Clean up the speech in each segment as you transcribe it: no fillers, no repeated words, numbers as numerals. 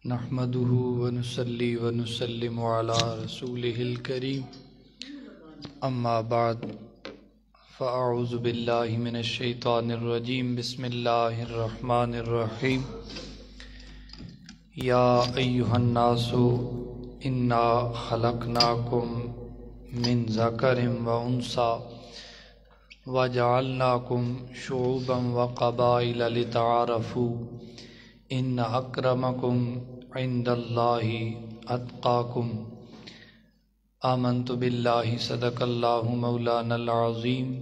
نحمده ونصلي ونسلم على رسوله الكريم اما بعد فاعوذ بالله من الشيطان الرجيم بسم الله الرحمن الرحيم يا ايها الناس انا خلقناكم من ذكر وانثى وجعلناكم شعوبا وقبائل لتعارفوا ان اکرمکم عند اللہ اتقاکم آمنت باللہ صدق اللہ مولانا العظیم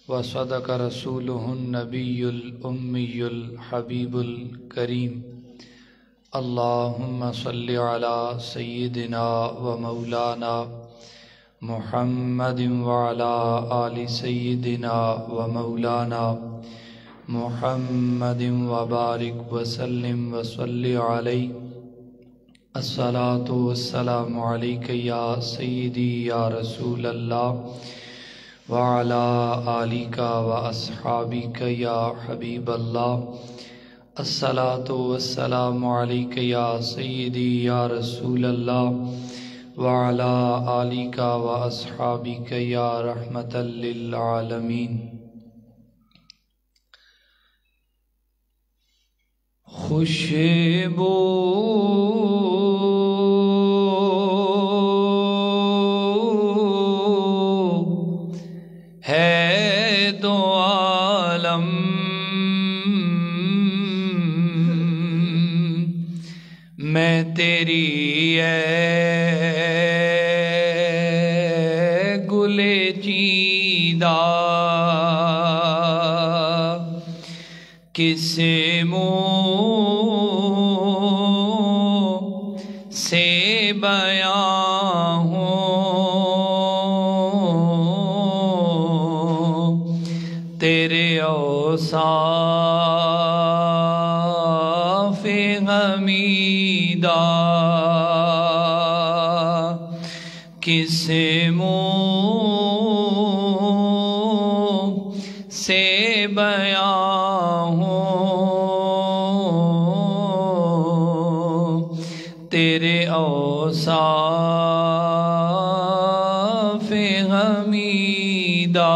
وصدق رسولہ النبی الامی الحبیب الکریم اللہم صل علی سیدنا و مولانا محمد وعلی آل سیدنا و مولانا محمد وبارک وسلم وصلی علیہ الصلاة والسلام علیک یا سیدی یا رسول اللہ وعلی آلک واصحابک یا حبیب اللہ الصلاة والسلام علیک یا سیدی یا رسول اللہ وعلی آلک واصحابک یا رحمت للعالمین خوشبو ہے دو عالم میں تیری اے گلے چیدہ کس منہ سے بیاں ہوں تیرے اوصاف حمیدہ کس منہ سے بیاں ہوں تیرے اوصاف حمیدہ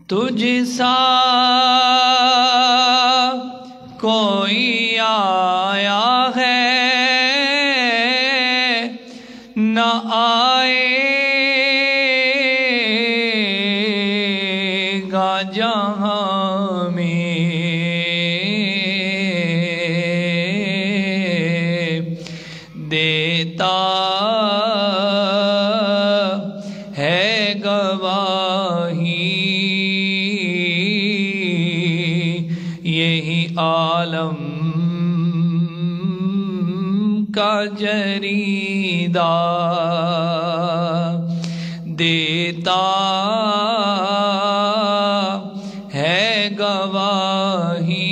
تجھ سا کوئی آیا ہے نہ آئے گا جہاں میں دیتا ہے گواہی یہی عالم کا جریدہ دیتا ہے گواہی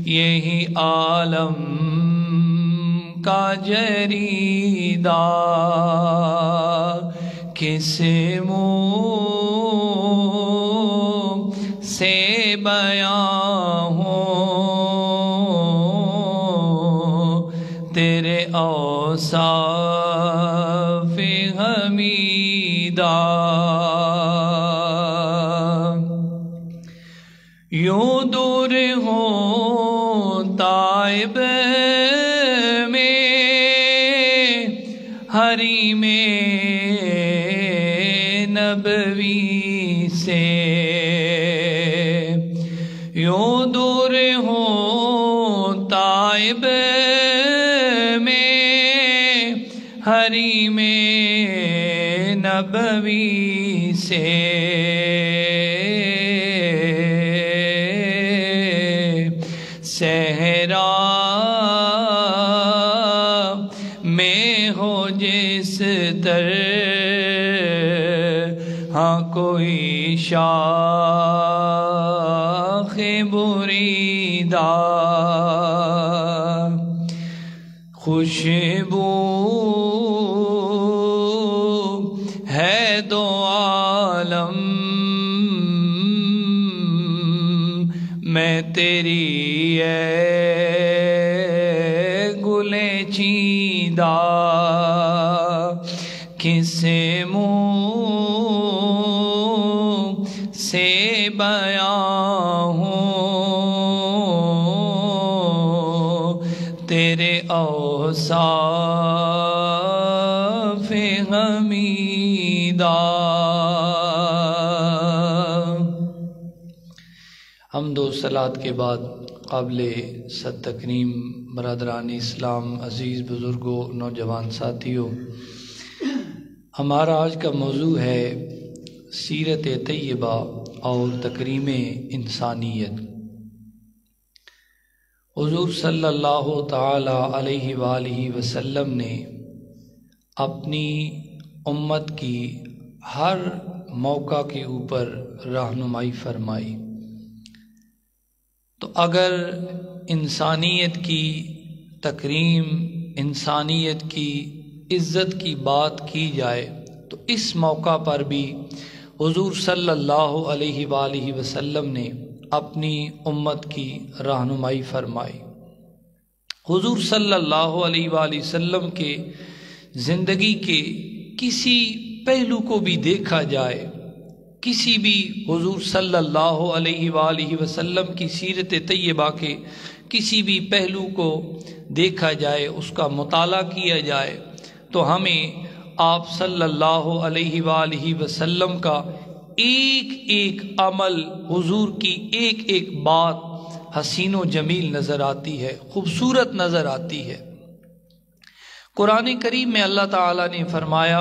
یہی عالم کا جریدہ کس منہ سے بیاں ہوں تیرے اوصاف حمیدہ یوں دور ہوں طائب میں حریم نبوی سے یوں دور ہوں طائب میں حریم نبوی سے صحرا میں ہو جس طرح کوئی شاخ بریدہ خوشبو ہے دو عالم تیری اے گلے چیندہ کسے منہ سے بیان ہوں تیرے اوصاف حمیدہ۔ حمد و صلات کے بعد قابل صد تکریم برادران اسلام، عزیز بزرگوں، نوجوان ساتھیوں، ہمارا آج کا موضوع ہے سیرت طیبہ اور تکریم انسانیت۔ حضور صلی اللہ تعالی علیہ وآلہ وسلم نے اپنی امت کی ہر موقع کے اوپر رہنمائی فرمائی۔ تو اگر انسانیت کی تکریم، انسانیت کی عزت کی بات کی جائے تو اس موقع پر بھی حضور صلی اللہ علیہ وآلہ وسلم نے اپنی امت کی رہنمائی فرمائی۔ حضور صلی اللہ علیہ وآلہ وسلم کے زندگی کے کسی پہلو کو بھی دیکھا جائے، کسی بھی حضور صلی اللہ علیہ وآلہ وسلم کی سیرت طیبہ کے کسی بھی پہلو کو دیکھا جائے، اس کا مطالعہ کیا جائے تو ہمیں آپ صلی اللہ علیہ وآلہ وسلم کا ایک ایک عمل، حضور کی ایک ایک بات حسین و جمیل نظر آتی ہے، خوبصورت نظر آتی ہے۔ قرآن کریم میں اللہ تعالیٰ نے فرمایا،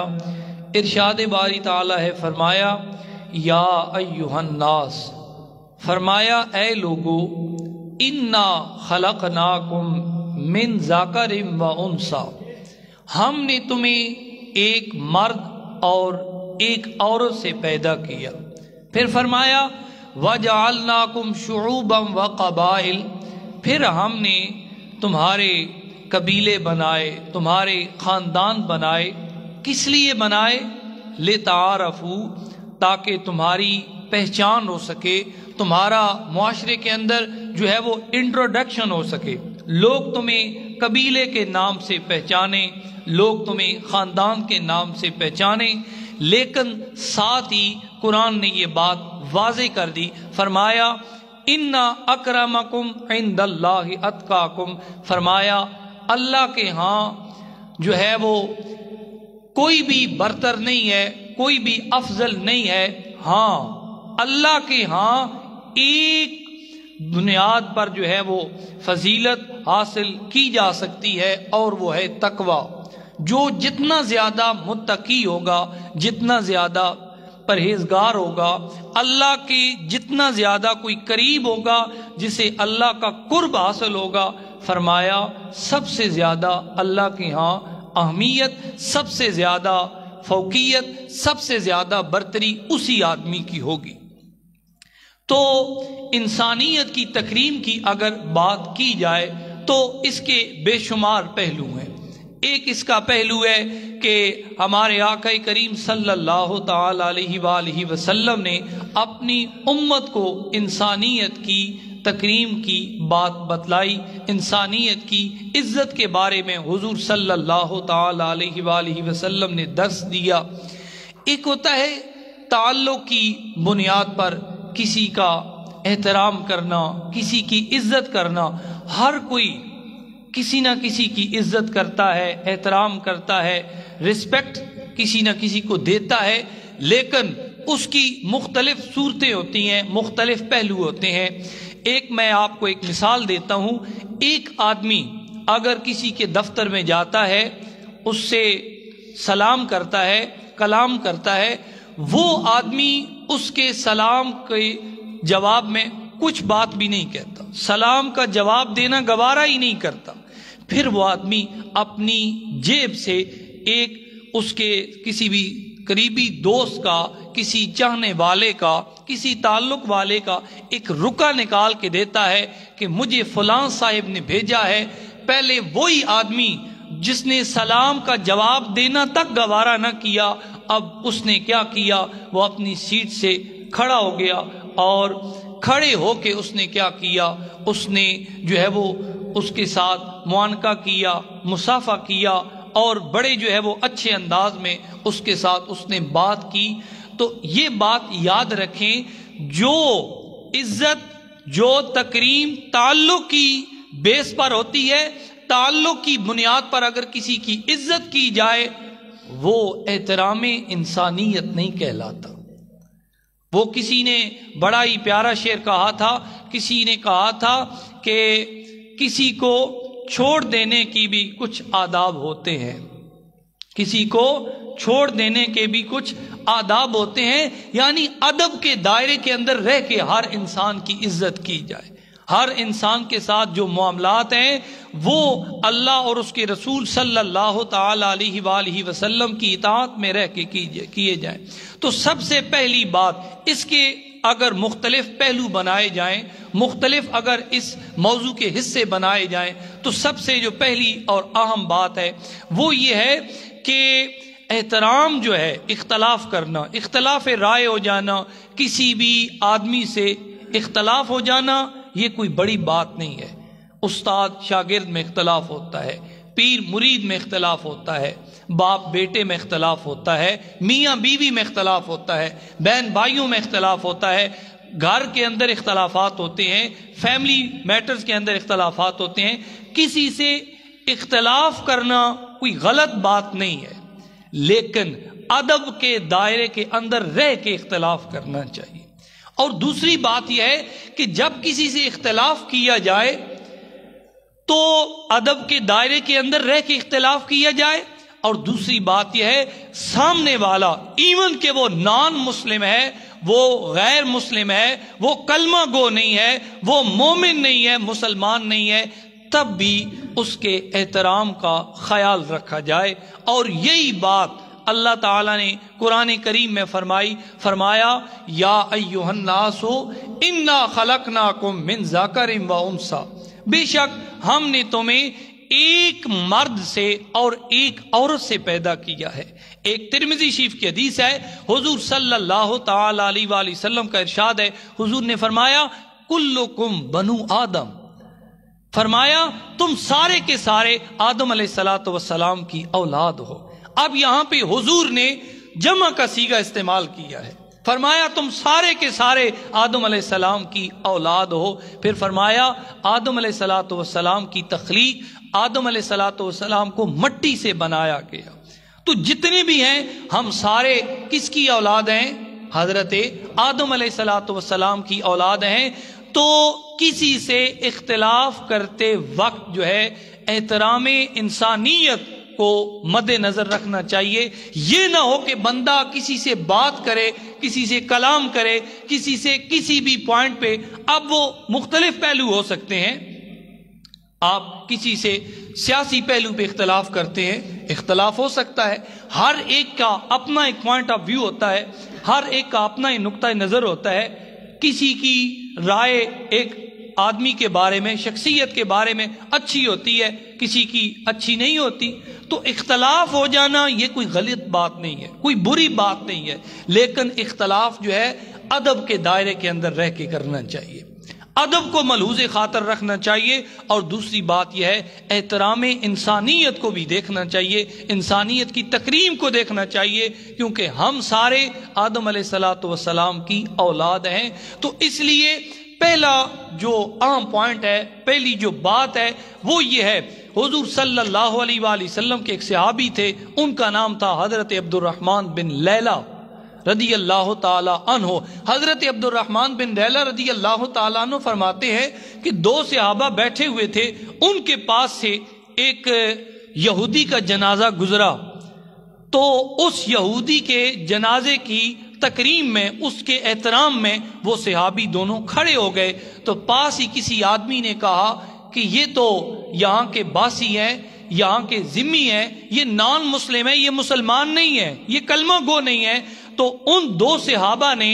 ارشاد باری تعالیٰ ہے، فرمایا یا ایہا الناس، فرمایا اے لوگو، انا خلقناکم من ذکر و انثی، ہم نے تمہیں ایک مرد اور ایک عورت سے پیدا کیا۔ پھر فرمایا وَجَعَلْنَاكُمْ شُعُوبًا وَقَبَائِلَ، پھر ہم نے تمہارے قبیلے بنائے، تمہارے خاندان بنائے۔ کس لیے بنائے؟ لِتَعَارَفُوا، تاکہ تمہاری پہچان ہو سکے، تمہارا معاشرے کے اندر جو ہے وہ انٹروڈکشن ہو سکے، لوگ تمہیں قبیلے کے نام سے پہچانے، لوگ تمہیں خاندان کے نام سے پہچانے۔ لیکن ساتھ ہی قرآن نے یہ بات واضح کر دی، فرمایا اِنَّ أَكْرَمَكُمْ عِنْدَ اللَّهِ أَتْقَاكُمْ، فرمایا اللہ کے ہاں جو ہے وہ کوئی بھی برتر نہیں ہے، کوئی بھی افضل نہیں ہے، ہاں اللہ کے ہاں ایک بنیاد پر جو ہے وہ فضیلت حاصل کی جا سکتی ہے، اور وہ ہے تقوی۔ جو جتنا زیادہ متقی ہوگا، جتنا زیادہ پرہیزگار ہوگا، اللہ کے جتنا زیادہ کوئی قریب ہوگا، جسے اللہ کا قرب حاصل ہوگا، فرمایا سب سے زیادہ اللہ کے ہاں اہمیت، سب سے زیادہ فوقیت، سب سے زیادہ برتری اسی آدمی کی ہوگی۔ تو انسانیت کی تکریم کی اگر بات کی جائے تو اس کے بے شمار پہلو ہیں۔ ایک اس کا پہلو ہے کہ ہمارے آقا کریم صلی اللہ تعالی علیہ وآلہ وسلم نے اپنی امت کو انسانیت کی تکریم کی بات بتلائی، انسانیت کی عزت کے بارے میں حضور صلی اللہ تعالی علیہ وآلہ وسلم نے درس دیا۔ ایک ہوتا ہے تعلق کی بنیاد پر کسی کا احترام کرنا، کسی کی عزت کرنا، ہر کوئی کسی نہ کسی کی عزت کرتا ہے، احترام کرتا ہے، رسپیکٹ کسی نہ کسی کو دیتا ہے، لیکن اس کی مختلف صورتیں ہوتی ہیں، مختلف پہلو ہوتے ہیں۔ ایک میں آپ کو ایک مثال دیتا ہوں۔ ایک آدمی اگر کسی کے دفتر میں جاتا ہے، اس سے سلام کرتا ہے، کلام کرتا ہے، وہ آدمی اس کے سلام کے جواب میں کچھ بات بھی نہیں کہتا، سلام کا جواب دینا گوارا ہی نہیں کرتا۔ پھر وہ آدمی اپنی جیب سے ایک اس کے کسی بھی قریبی دوست کا، کسی چاہنے والے کا، کسی تعلق والے کا ایک رکا نکال کے دیتا ہے کہ مجھے فلاں صاحب نے بھیجا ہے۔ پہلے وہی آدمی جس نے سلام کا جواب دینا تک گوارا نہ کیا، اب اس نے کیا کیا، وہ اپنی سیٹ سے کھڑا ہو گیا اور کھڑے ہو کے اس نے کیا کیا، اس نے جو ہے وہ اس کے ساتھ معانقہ کیا، مصافحہ کیا، اور بڑے جو ہے وہ اچھے انداز میں اس کے ساتھ اس نے بات کی۔ تو یہ بات یاد رکھیں، جو عزت، جو تکریم تعلق کی بیس پر ہوتی ہے، تعلق کی بنیاد پر اگر کسی کی عزت کی جائے، وہ احترام انسانیت نہیں کہلاتا۔ وہ کسی نے بڑا ہی پیارا شعر کہا تھا، کسی نے کہا تھا کہ کسی کو چھوڑ دینے کی بھی کچھ آداب ہوتے ہیں، کسی کو چھوڑ دینے کے بھی کچھ آداب ہوتے ہیں، یعنی ادب کے دائرے کے اندر رہ کے ہر انسان کی عزت کی جائے، ہر انسان کے ساتھ جو معاملات ہیں وہ اللہ اور اس کے رسول صلی اللہ تعالی علیہ وآلہ وسلم کی اطاعت میں رہ کے کیے جائیں۔ تو سب سے پہلی بات، اس کے اگر مختلف پہلو بنائے جائیں، مختلف اگر اس موضوع کے حصے بنائے جائیں، تو سب سے جو پہلی اور اہم بات ہے وہ یہ ہے کہ احترام جو ہے، اختلاف کرنا، اختلاف رائے ہو جانا، کسی بھی آدمی سے اختلاف ہو جانا، یہ کوئی بڑی بات نہیں ہے۔ استاد شاگرد میں اختلاف ہوتا ہے، پیر مرید میں اختلاف ہوتا ہے، باپ بیٹے میں اختلاف ہوتا ہے، میاں بیوی میں اختلاف ہوتا ہے، بہن بھائیوں میں اختلاف ہوتا ہے، گھر کے اندر اختلافات ہوتے ہیں، فیملی میٹرز کے اندر اختلافات ہوتے ہیں۔ کسی سے اختلاف کرنا کوئی غلط بات نہیں ہے، لیکن ادب کے دائرے کے اندر رہ کے اختلاف کرنا چاہیے۔ اور دوسری بات یہ ہے کہ جب کسی سے اختلاف کیا جائے تو ادب کے دائرے کے اندر رہ کے اختلاف کیا جائے، اور دوسری بات یہ ہے سامنے والا ایون کہ وہ نان مسلم ہے، وہ غیر مسلم ہے، وہ کلمہ گو نہیں ہے، وہ مومن نہیں ہے، مسلمان نہیں ہے، تب بھی اس کے احترام کا خیال رکھا جائے۔ اور یہی بات اللہ تعالیٰ نے قرآن کریم میں فرمایا یا ایھا الناس انا خلقناکم من ذکر و انثی، بے شک ہم نے تمہیں ایک مرد سے اور ایک عورت سے پیدا کیا ہے۔ ایک ترمذی شریف کی حدیث ہے، حضور صلی اللہ تعالی علیہ وآلہ وسلم کا ارشاد ہے، حضور نے فرمایا کلکم بنو آدم، فرمایا تم سارے کے سارے آدم علیہ السلام کی اولاد ہو۔ اب یہاں پہ حضور نے جمع کا صیغہ استعمال کیا ہے، فرمایا تم سارے کے سارے آدم علیہ السلام کی اولاد ہو۔ پھر فرمایا آدم علیہ السلام کی تخلیق، آدم علیہ السلام کو مٹی سے بنایا گیا۔ تو جتنے بھی ہیں ہم سارے کس کی اولاد ہیں؟ حضرت آدم علیہ السلام کی اولاد ہیں۔ تو کسی سے اختلاف کرتے وقت جو ہے احترام انسانیت کو مد نظر رکھنا چاہیے۔ یہ نہ ہو کہ بندہ کسی سے بات کرے، کسی سے کلام کرے، کسی سے کسی بھی پوائنٹ پہ، اب وہ مختلف پہلو ہو سکتے ہیں، آپ کسی سے سیاسی پہلو پہ اختلاف کرتے ہیں، اختلاف ہو سکتا ہے، ہر ایک کا اپنا ایک پوائنٹ آف ویو ہوتا ہے، ہر ایک کا اپنا ایک نقطہ نظر ہوتا ہے، کسی کی رائے ایک آدمی کے بارے میں، شخصیت کے بارے میں اچھی ہوتی ہے، کسی کی اچھی نہیں ہوتی۔ تو اختلاف ہو جانا یہ کوئی غلط بات نہیں ہے، کوئی بری بات نہیں ہے، لیکن اختلاف جو ہے ادب کے دائرے کے اندر رہ کے کرنا چاہیے، ادب کو ملحوظ خاطر رکھنا چاہیے۔ اور دوسری بات یہ ہے احترام انسانیت کو بھی دیکھنا چاہیے، انسانیت کی تکریم کو دیکھنا چاہیے، کیونکہ ہم سارے آدم علیہ السلام کی اولاد ہیں۔ تو اس لیے پہلا جو اہم پوائنٹ ہے، پہلی جو بات ہے وہ یہ ہے، حضور صلی اللہ علیہ وآلہ وسلم کے ایک صحابی تھے، ان کا نام تھا حضرت عبد الرحمن بن لیلہ رضی اللہ تعالی عنہ۔ حضرت عبد الرحمن بن لیلہ رضی اللہ تعالی عنہ فرماتے ہیں کہ دو صحابہ بیٹھے ہوئے تھے، ان کے پاس سے ایک یہودی کا جنازہ گزرا، تو اس یہودی کے جنازے کی تکریم میں، اس کے احترام میں وہ صحابی دونوں کھڑے ہو گئے۔ تو پاس ہی کسی آدمی نے کہا کہ یہ تو یہاں کے باسی ہیں، یہاں کے ذمی ہیں، یہ نان مسلم ہے، یہ مسلمان نہیں ہے، یہ کلمہ گو نہیں ہے۔ تو ان دو صحابہ نے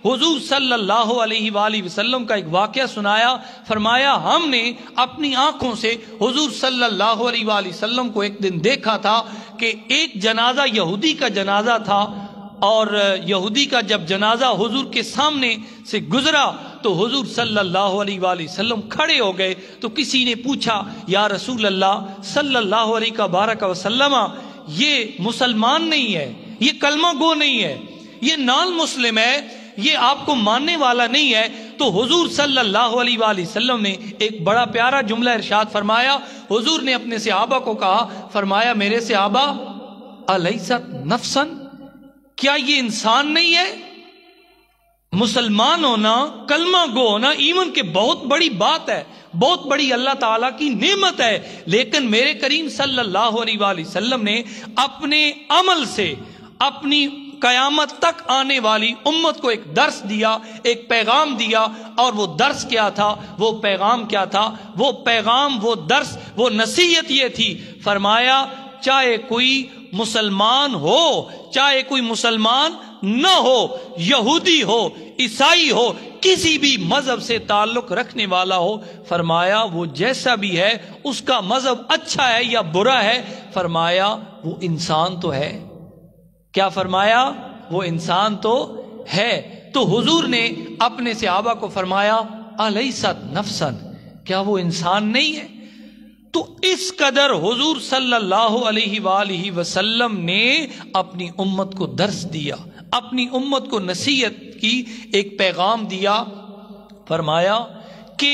حضور صلی اللہ علیہ وآلہ وسلم کا ایک واقعہ سنایا، فرمایا ہم نے اپنی آنکھوں سے حضور صلی اللہ علیہ وآلہ وسلم کو ایک دن دیکھا تھا کہ ایک جنازہ یہودی کا جنازہ تھا، اور یہودی کا جب جنازہ حضور کے سامنے سے گزرا تو حضور صلی اللہ علیہ وآلہ وسلم کھڑے ہو گئے. تو کسی نے پوچھا یا رسول اللہ صلی اللہ علیہ وبارک وسلم، یہ مسلمان نہیں ہے، یہ کلمہ گو نہیں ہے، یہ نان مسلم ہے، یہ آپ کو ماننے والا نہیں ہے. تو حضور صلی اللہ علیہ وآلہ وسلم نے ایک بڑا پیارا جملہ ارشاد فرمایا. حضور نے اپنے صحابہ کو کہا، فرمایا میرے صحابہ الیست نفسا، کیا یہ انسان نہیں ہے؟ مسلمان ہونا، کلمہ گو ہونا ایمان کے بہت بڑی بات ہے، بہت بڑی اللہ تعالیٰ کی نعمت ہے. لیکن میرے کریم صلی اللہ علیہ وآلہ وسلم نے اپنے عمل سے اپنی قیامت تک آنے والی امت کو ایک درس دیا، ایک پیغام دیا. اور وہ درس کیا تھا، وہ پیغام کیا تھا؟ وہ پیغام، وہ درس، وہ نصیحت یہ تھی، فرمایا چاہے کوئی مسلمان ہو، چاہے کوئی مسلمان نہ ہو، یہودی ہو، عیسائی ہو، کسی بھی مذہب سے تعلق رکھنے والا ہو، فرمایا وہ جیسا بھی ہے، اس کا مذہب اچھا ہے یا برا ہے، فرمایا وہ انسان تو ہے. کیا فرمایا؟ وہ انسان تو ہے. تو حضور نے اپنے صحابہ کو فرمایا الیست نفسا، کیا وہ انسان نہیں ہے؟ تو اس قدر حضور صلی اللہ علیہ وآلہ وسلم نے اپنی امت کو درس دیا، اپنی امت کو نصیحت کی، ایک پیغام دیا. فرمایا کہ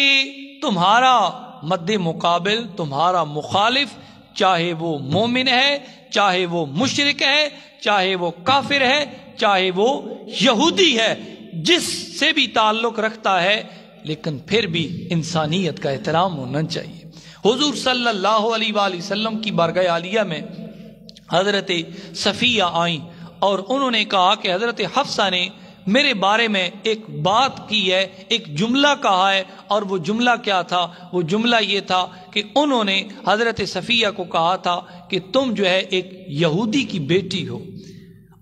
تمہارا مد مقابل، تمہارا مخالف، چاہے وہ مومن ہے، چاہے وہ مشرک ہے، چاہے وہ کافر ہے، چاہے وہ یہودی ہے، جس سے بھی تعلق رکھتا ہے، لیکن پھر بھی انسانیت کا احترام ہونا چاہیے. حضور صلی اللہ علیہ وآلہ وسلم کی بارگاہ عالیہ میں حضرت صفیہ آئیں اور انہوں نے کہا کہ حضرت حفصہ نے میرے بارے میں ایک بات کی ہے، ایک جملہ کہا ہے. اور وہ جملہ کیا تھا؟ وہ جملہ یہ تھا کہ انہوں نے حضرت صفیہ کو کہا تھا کہ تم جو ہے ایک یہودی کی بیٹی ہو.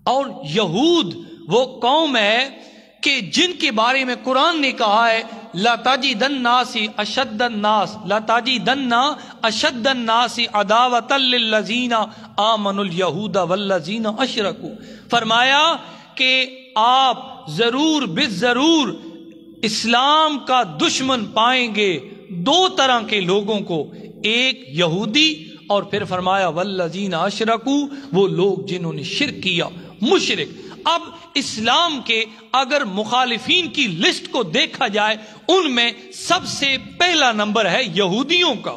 اور یہود وہ قوم ہے کہ جن کے بارے میں قرآن نے کہا ہے لَتَجِدَنَّ النَّاسِ أَشَدَّ النَّاسِ لَتَجِدَنَّ أَشَدَّ النَّاسِ عَدَاوَةً لِلَّذِينَ آمَنُوا الْيَهُودَ وَالَّذِينَ أَشْرَكُوا. فرمایا کہ آپ ضرور بالضرور اسلام کا دشمن پائیں گے دو طرح کے لوگوں کو، ایک یہودی اور پھر فرمایا والذین اشرکوا، وہ لوگ جنہوں نے شرک کیا، مشرک. اب اسلام کے اگر مخالفین کی لسٹ کو دیکھا جائے ان میں سب سے پہلا نمبر ہے یہودیوں کا.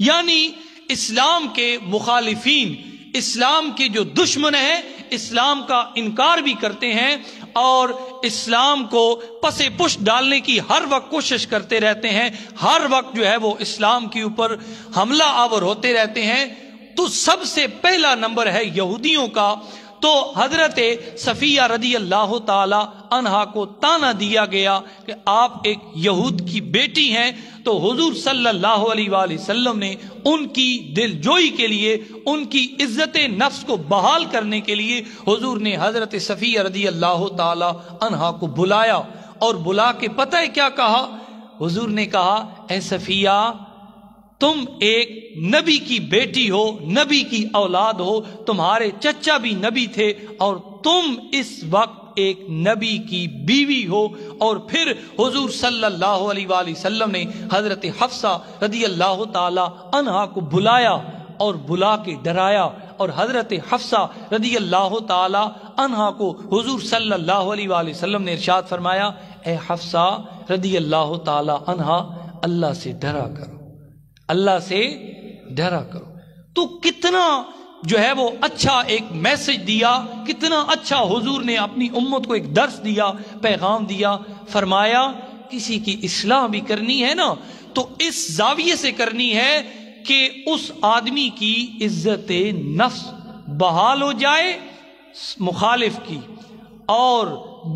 یعنی اسلام کے مخالفین، اسلام کے جو دشمن ہیں، اسلام کا انکار بھی کرتے ہیں اور اسلام کو پس پش ڈالنے کی ہر وقت کوشش کرتے رہتے ہیں، ہر وقت جو ہے وہ اسلام کے اوپر حملہ آور ہوتے رہتے ہیں. تو سب سے پہلا نمبر ہے یہودیوں کا. تو حضرت صفیہ رضی اللہ تعالی عنہا کو تانا دیا گیا کہ آپ ایک یہود کی بیٹی ہیں. تو حضور صلی اللہ علیہ وآلہ وسلم نے ان کی دل جوئی کے لیے، ان کی عزت نفس کو بحال کرنے کے لیے حضور نے حضرت صفیہ رضی اللہ تعالی عنہا کو بلایا. اور بلا کے پتہ ہے کیا کہا؟ حضور نے کہا اے صفیہ، تم ایک نبی کی بیٹی ہو، نبی کی اولاد ہو، تمہارے چچا بھی نبی تھے اور تم اس وقت ایک نبی کی بیوی ہو. اور پھر حضور صلی اللہ علیہ وآلہ وسلم نے حضرت حفصہ رضی اللہ تعالی عنہا کو بلایا اور بلا کے ڈرایا. اور حضرت حفصہ رضی اللہ تعالی عنہا کو حضور صلی اللہ علیہ وآلہ وسلم نے ارشاد فرمایا اے حفصہ رضی اللہ تعالی عنہا، اللہ سے ڈرا کرو، اللہ سے ڈرا کرو. تو کتنا جو ہے وہ اچھا ایک میسج دیا، کتنا اچھا حضور نے اپنی امت کو ایک درس دیا، پیغام دیا. فرمایا کسی کی اصلاح بھی کرنی ہے نا تو اس زاویے سے کرنی ہے کہ اس آدمی کی عزت نفس بحال ہو جائے مخالف کی، اور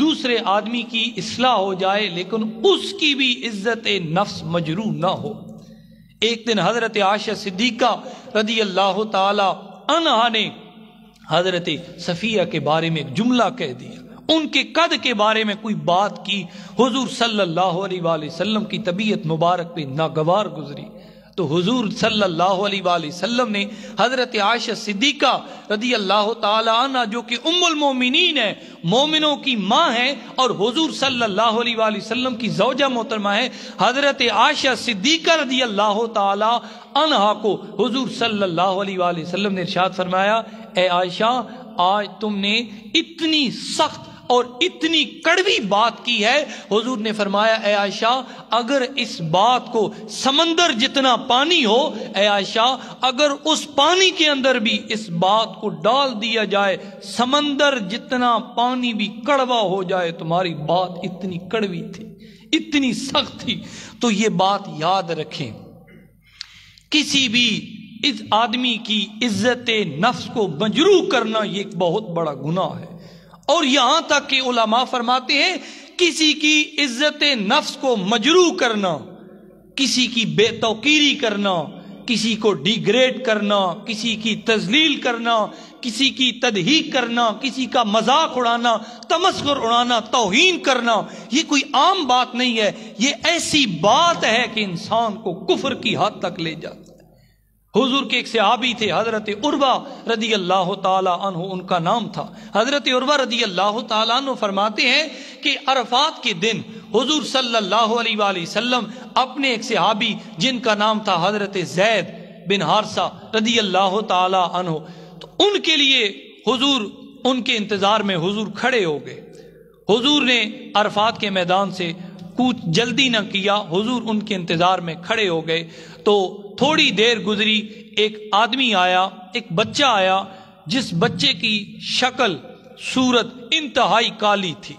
دوسرے آدمی کی اصلاح ہو جائے لیکن اس کی بھی عزت نفس مجروح نہ ہو. ایک دن حضرت عائشہ صدیقہ رضی اللہ تعالی عنہا نے حضرت صفیہ کے بارے میں ایک جملہ کہہ دیا، ان کے قد کے بارے میں کوئی بات کی. حضور صلی اللہ علیہ وآلہ وسلم کی طبیعت مبارک پہ ناگوار گزری، تو حضور صلی اللہ علیہ وآلہ وسلم نے حضرت عائشہ صدیقہ رضی اللہ تعالی عنہ جو کہ ام المومنین ہے، مومنوں کی ماں ہے، اور حضور صلی اللہ علیہ وآلہ وسلم کی زوجہ محترمہ ہے، حضرت عائشہ صدیقہ رضی اللہ تعالی عنہ کو حضور صلی اللہ علیہ وآلہ وسلم نے ارشاد فرمایا، اے عائشہ آج تم نے اتنی سخت اور اتنی کڑوی بات کی ہے۔ حضور نے فرمایا، اے عائشہ اگر اس بات کو سمندر جتنا پانی ہو، اے عائشہ اگر اس پانی کے اندر بھی اس بات کو ڈال دیا جائے، سمندر جتنا پانی بھی کڑوا ہو جائے، تمہاری بات اتنی کڑوی تھی، اتنی سخت تھی۔ تو یہ بات یاد رکھیں، کسی بھی اس آدمی کی عزت نفس کو مجروح کرنا یہ ایک بہت بڑا گناہ ہے، اور یہاں تک کہ علماء فرماتے ہیں کسی کی عزت نفس کو مجروح کرنا، کسی کی بے توقیری کرنا، کسی کو ڈیگریڈ کرنا، کسی کی تذلیل کرنا، کسی کی تضحیک کرنا، کسی کا مذاق اڑانا، تمسخر اڑانا، توہین کرنا، یہ کوئی عام بات نہیں ہے، یہ ایسی بات ہے کہ انسان کو کفر کی حد تک لے جاتا ہے۔ حضور کے ایک صحابی تھے حضرت عروہ رضی اللہ تعالی عنہ ان کا نام تھا۔ حضرت عروہ رضی اللہ تعالی عنہ فرماتے ہیں کہ عرفات کے دن حضور صلی اللہ علیہ وآلہ وسلم اپنے ایک صحابی جن کا نام تھا حضرت زید بن حارثہ رضی اللہ تعالی عنہ، تو ان کے لیے حضور ان کے انتظار میں حضور کھڑے ہو گئے۔ حضور نے عرفات کے میدان سے کچھ جلدی نہ کیا، حضور ان کے انتظار میں کھڑے ہو گئے۔ تو تھوڑی دیر گزری، ایک آدمی آیا، ایک بچہ آیا، جس بچے کی شکل صورت انتہائی کالی تھی،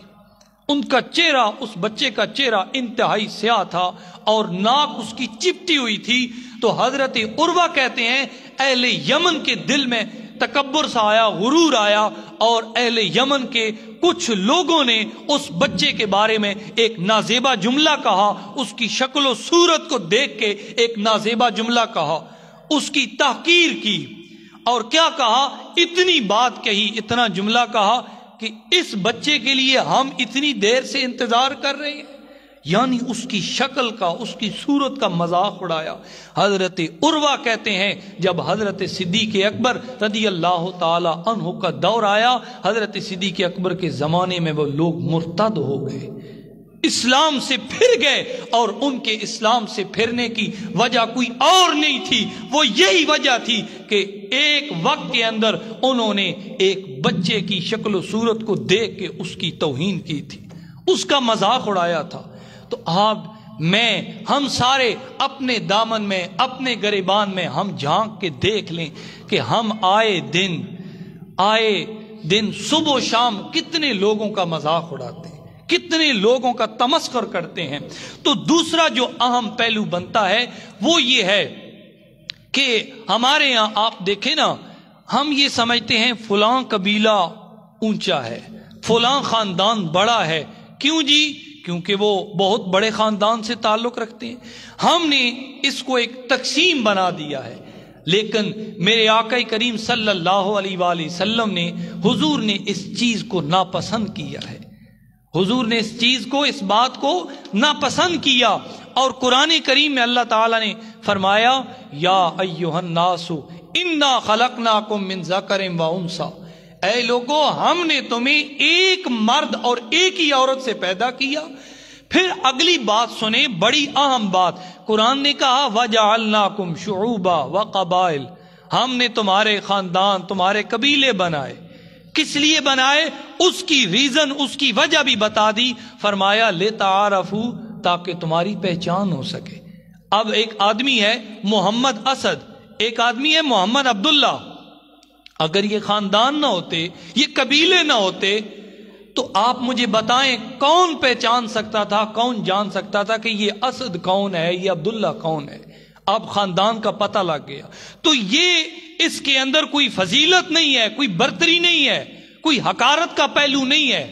ان کا چہرہ، اس بچے کا چہرہ انتہائی سیاہ تھا، اور ناک اس کی چپٹی ہوئی تھی۔ تو حضرت عروہ کہتے ہیں اہل یمن کے دل میں تکبر سا آیا، غرور آیا، اور اہل یمن کے کچھ لوگوں نے اس بچے کے بارے میں ایک نازیبا جملہ کہا، اس کی شکل و صورت کو دیکھ کے ایک نازیبا جملہ کہا، اس کی تحقیر کی، اور کیا کہا، اتنی بات کہی، اتنا جملہ کہا کہ اس بچے کے لیے ہم اتنی دیر سے انتظار کر رہے ہیں، یعنی اس کی شکل کا، اس کی صورت کا مذاق اڑایا۔ حضرت عروہ کہتے ہیں جب حضرت صدیق اکبر رضی اللہ تعالی عنہ کا دور آیا، حضرت صدیق اکبر کے زمانے میں وہ لوگ مرتد ہو گئے، اسلام سے پھر گئے، اور ان کے اسلام سے پھرنے کی وجہ کوئی اور نہیں تھی، وہ یہی وجہ تھی کہ ایک وقت کے اندر انہوں نے ایک بچے کی شکل و صورت کو دیکھ کے اس کی توہین کی تھی، اس کا مذاق اڑایا تھا۔ تو آپ میں ہم سارے اپنے دامن میں، اپنے گریبان میں ہم جھانک کے دیکھ لیں کہ ہم آئے دن صبح و شام کتنے لوگوں کا مذاق اڑاتے ہیں، کتنے لوگوں کا تمسخر کرتے ہیں۔ تو دوسرا جو اہم پہلو بنتا ہے وہ یہ ہے کہ ہمارے یہاں آپ دیکھیں نا، ہم یہ سمجھتے ہیں فلاں قبیلہ اونچا ہے، فلاں خاندان بڑا ہے، کیوں جی؟ کیونکہ وہ بہت بڑے خاندان سے تعلق رکھتے ہیں۔ ہم نے اس کو ایک تقسیم بنا دیا ہے، لیکن میرے آقا کریم صلی اللہ علیہ وآلہ وسلم نے، حضور نے اس چیز کو ناپسند کیا ہے، حضور نے اس چیز کو، اس بات کو ناپسند کیا۔ اور قرآن کریم میں اللہ تعالیٰ نے فرمایا، یا ایھا الناس انا خلقناکم من ذکر و انثی، اے لوگو ہم نے تمہیں ایک مرد اور ایک ہی عورت سے پیدا کیا۔ پھر اگلی بات سنیں، بڑی اہم بات، قرآن نے کہا وَجَعَلْنَاكُمْ شُعُوبًا وَقَبَائِلَ، ہم نے تمہارے خاندان، تمہارے قبیلے بنائے۔ کس لیے بنائے؟ اس کی ریزن، اس کی وجہ بھی بتا دی، فرمایا لِتَعَارَفُوا، تاکہ تمہاری پہچان ہو سکے۔ اب ایک آدمی ہے محمد اسد، ایک آدمی ہے محمد عبداللہ، اگر یہ خاندان نہ ہوتے، یہ قبیلے نہ ہوتے، تو آپ مجھے بتائیں کون پہچان سکتا تھا، کون جان سکتا تھا کہ یہ اسد کون ہے، یہ عبداللہ کون ہے؟ اب خاندان کا پتہ لگ گیا۔ تو یہ اس کے اندر کوئی فضیلت نہیں ہے، کوئی برتری نہیں ہے، کوئی حقارت کا پہلو نہیں ہے۔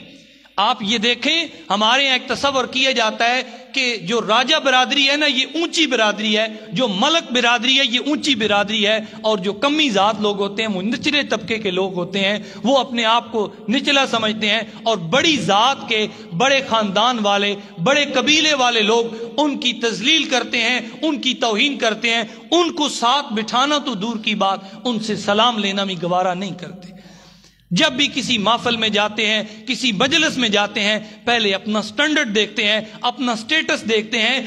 آپ یہ دیکھیں ہمارے یہاں ایک تصور کیا جاتا ہے کہ جو راجہ برادری ہے نا یہ اونچی برادری ہے، جو ملک برادری ہے یہ اونچی برادری ہے، اور جو کمی ذات لوگ ہوتے ہیں وہ نچلے طبقے کے لوگ ہوتے ہیں، وہ اپنے آپ کو نچلا سمجھتے ہیں، اور بڑی ذات کے بڑے خاندان والے بڑے قبیلے والے لوگ ان کی تذلیل کرتے ہیں، ان کی توہین کرتے ہیں، ان کو ساتھ بٹھانا تو دور کی بات، ان سے سلام لینا بھی گوارا نہیں کرتے۔ جب بھی کسی محفل میں جاتے ہیں، کسی مجلس میں جاتے ہیں، پہلے اپنا سٹینڈرڈ دیکھتے ہیں، اپنا سٹیٹس دیکھتے ہیں،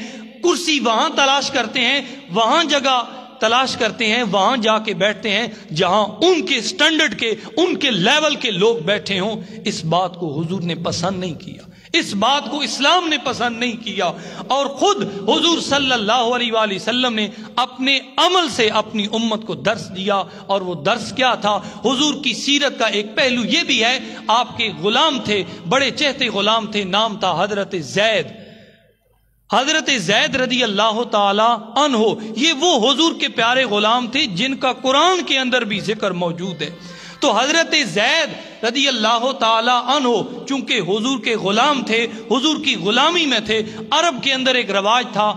کرسی وہاں تلاش کرتے ہیں، وہاں جگہ تلاش کرتے ہیں، وہاں جا کے بیٹھتے ہیں جہاں ان کے سٹینڈرڈ کے ان کے لیول کے لوگ بیٹھے ہوں۔ اس بات کو حضور نے پسند نہیں کیا، اس بات کو اسلام نے پسند نہیں کیا، اور خود حضور صلی اللہ علیہ وآلہ وسلم نے اپنے عمل سے اپنی امت کو درس دیا، اور وہ درس کیا تھا؟ حضور کی سیرت کا ایک پہلو یہ بھی ہے، آپ کے غلام تھے، بڑے چہتے غلام تھے، نام تھا حضرت زید۔ حضرت زید رضی اللہ تعالی عنہ یہ وہ حضور کے پیارے غلام تھے جن کا قرآن کے اندر بھی ذکر موجود ہے۔ تو حضرت زید رضی اللہ تعالی عنہ چونکہ حضور کے غلام تھے، حضور کی غلامی میں تھے، عرب کے اندر ایک رواج تھا،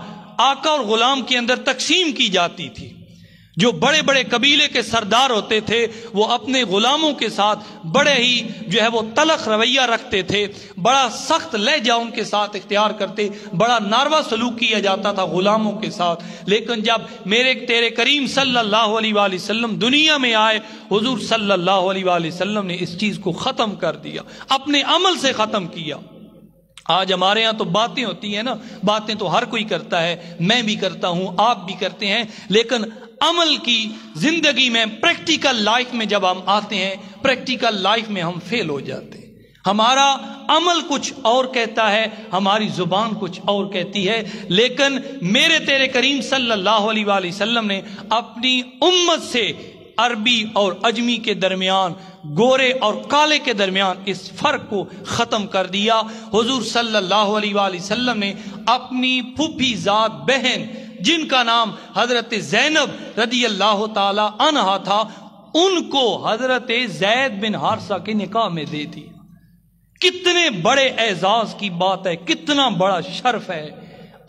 آقا اور غلام کے اندر تقسیم کی جاتی تھی۔ جو بڑے بڑے قبیلے کے سردار ہوتے تھے وہ اپنے غلاموں کے ساتھ بڑے ہی وہ تلخ رویہ رکھتے تھے، بڑا سخت لہجہ ان کے ساتھ اختیار کرتے، بڑا ناروا سلوک کیا جاتا تھا غلاموں کے ساتھ۔ لیکن جب میرے تیرے کریم صلی اللہ علیہ وآلہ وسلم دنیا میں آئے، حضور صلی اللہ علیہ وآلہ وسلم نے اس چیز کو ختم کر دیا، اپنے عمل سے ختم کیا۔ آج ہمارے ہاں تو باتیں ہوتی ہیں نا، باتیں تو ہر کوئی کرتا ہے، میں بھی کرتا ہوں، آپ بھی کرتے ہیں، لیکن عمل کی زندگی میں پریکٹیکل لائف میں جب ہم آتے ہیں، پریکٹیکل لائف میں ہم فیل ہو جاتے ہیں۔ ہمارا عمل کچھ اور کہتا ہے، ہماری زبان کچھ اور کہتی ہے، لیکن میرے تیرے کریم صلی اللہ علیہ وآلہ وسلم نے اپنی امت سے عربی اور اجمی کے درمیان، گورے اور کالے کے درمیان اس فرق کو ختم کر دیا۔ حضور صلی اللہ علیہ وآلہ وسلم نے اپنی پھوپھی ذات بہن جن کا نام حضرت زینب رضی اللہ تعالی عنہا تھا، ان کو حضرت زید بن حارثہ کے نکاح میں دے دیا۔ کتنے بڑے اعزاز کی بات ہے، کتنا بڑا شرف ہے۔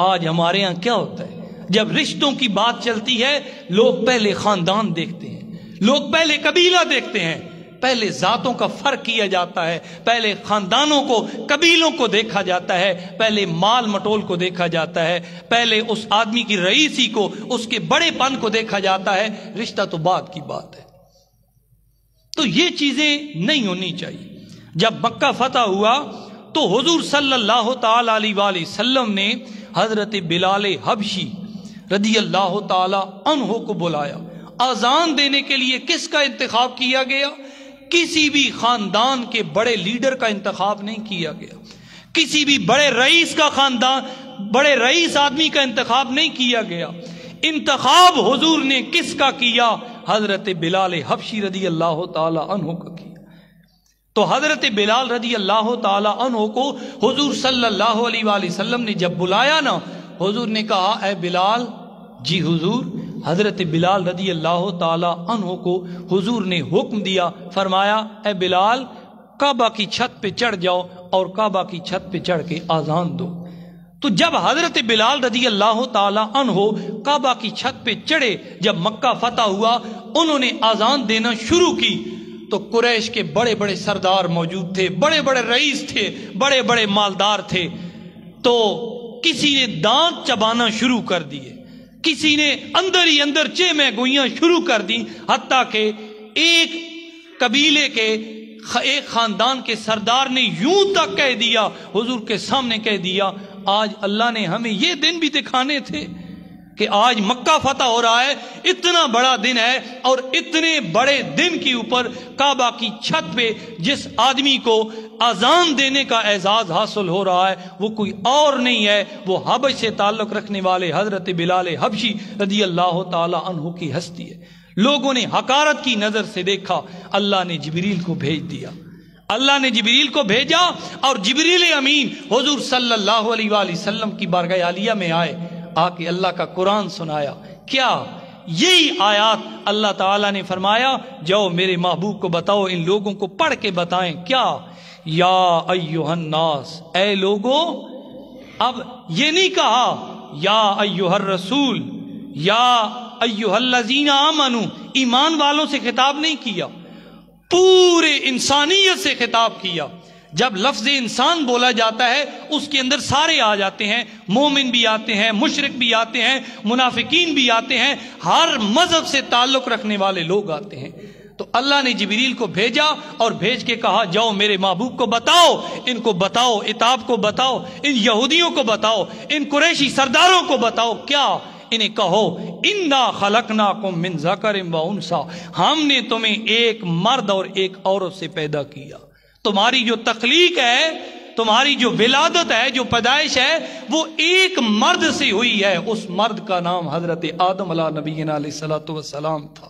آج ہمارے ہاں کیا ہوتا ہے؟ جب رشتوں کی بات چلتی ہے لوگ پہلے خاندان دیکھتے ہیں، لوگ پہلے قبیلہ دیکھتے ہیں، پہلے ذاتوں کا فرق کیا جاتا ہے، پہلے خاندانوں کو قبیلوں کو دیکھا جاتا ہے، پہلے مال مٹول کو دیکھا جاتا ہے، پہلے اس آدمی کی رئیسی کو، اس کے بڑے پن کو دیکھا جاتا ہے، رشتہ تو بعد کی بات ہے۔ تو یہ چیزیں نہیں ہونی چاہیے۔ جب مکہ فتح ہوا تو حضور صلی اللہ تعالی علیہ وآلہ وسلم نے حضرت بلال حبشی رضی اللہ تعالی عنہ کو بلایا۔ اذان دینے کے لیے کس کا انتخاب کیا گیا؟ کسی بھی خاندان کے بڑے لیڈر کا انتخاب نہیں کیا گیا، کسی بھی بڑے رئیس کا خاندان، بڑے رئیس آدمی کا انتخاب نہیں کیا گیا۔ انتخاب حضور نے کس کا کیا؟ حضرت بلال حبشی رضی اللہ تعالی عنہ کا کیا۔ تو حضرت بلال رضی اللہ تعالی عنہ کو حضور صلی اللہ علیہ وآلہ وسلم نے جب بلایا نا، حضور نے کہا اے بلال۔ جی حضور۔ حضرت بلال رضی اللہ تعالی عنہ کو حضور نے حکم دیا، فرمایا اے بلال کعبہ کی چھت پہ چڑھ جاؤ اور کعبہ کی چھت پہ چڑھ کے آذان دو۔ تو جب حضرت بلال رضی اللہ تعالی عنہ کعبہ کی چھت پہ چڑھے، جب مکہ فتح ہوا، انہوں نے آذان دینا شروع کی، تو قریش کے بڑے بڑے سردار موجود تھے، بڑے بڑے رئیس تھے، بڑے بڑے مالدار تھے۔ تو کسی نے دانت چبانا شروع کر دیے، کسی نے اندر ہی اندر چیمیں گوئیاں شروع کر دی، حتیٰ کہ ایک قبیلے کے ایک خاندان کے سردار نے یوں تک کہہ دیا، حضور کے سامنے کہہ دیا، آج اللہ نے ہمیں یہ دن بھی دکھانے تھے کہ آج مکہ فتح ہو رہا ہے، اتنا بڑا دن ہے، اور اتنے بڑے دن کے اوپر کعبہ کی چھت پہ جس آدمی کو اذان دینے کا اعزاز حاصل ہو رہا ہے وہ کوئی اور نہیں ہے، وہ حبش سے تعلق رکھنے والے حضرت بلال حبشی رضی اللہ تعالی عنہ کی ہستی ہے۔ لوگوں نے حقارت کی نظر سے دیکھا، اللہ نے جبریل کو بھیج دیا، اللہ نے جبریل کو بھیجا، اور جبریل امین حضور صلی اللہ علیہ وآلہ وسلم کی بارگاہ عالیہ میں آئے، آ کے اللہ کا قرآن سنایا۔ کیا یہی آیات اللہ تعالیٰ نے فرمایا جاؤ میرے محبوب کو بتاؤ، ان لوگوں کو پڑھ کے بتائیں، کیا یا ایھا الناس، اے لوگو۔ اب یہ نہیں کہا یا ایھا الرسول، یا ایھا الذین آمنوا، ایمان والوں سے خطاب نہیں کیا، پورے انسانیت سے خطاب کیا۔ جب لفظ انسان بولا جاتا ہے اس کے اندر سارے آ جاتے ہیں، مومن بھی آتے ہیں، مشرک بھی آتے ہیں، منافقین بھی آتے ہیں، ہر مذہب سے تعلق رکھنے والے لوگ آتے ہیں۔ تو اللہ نے جبریل کو بھیجا اور بھیج کے کہا جاؤ میرے محبوب کو بتاؤ، ان کو بتاؤ، عتاب کو بتاؤ، ان یہودیوں کو بتاؤ، ان قریشی سرداروں کو بتاؤ، کیا انہیں کہو انا خلقناکم من ذکر و انثی، ہم نے تمہیں ایک مرد اور ایک عورت سے پیدا کیا۔ تمہاری جو تخلیق ہے، تمہاری جو ولادت ہے، جو پیدائش ہے، وہ ایک مرد سے ہوئی ہے۔ اس مرد کا نام حضرت آدم علیہ نبینا علیہ الصلوۃ والسلام تھا۔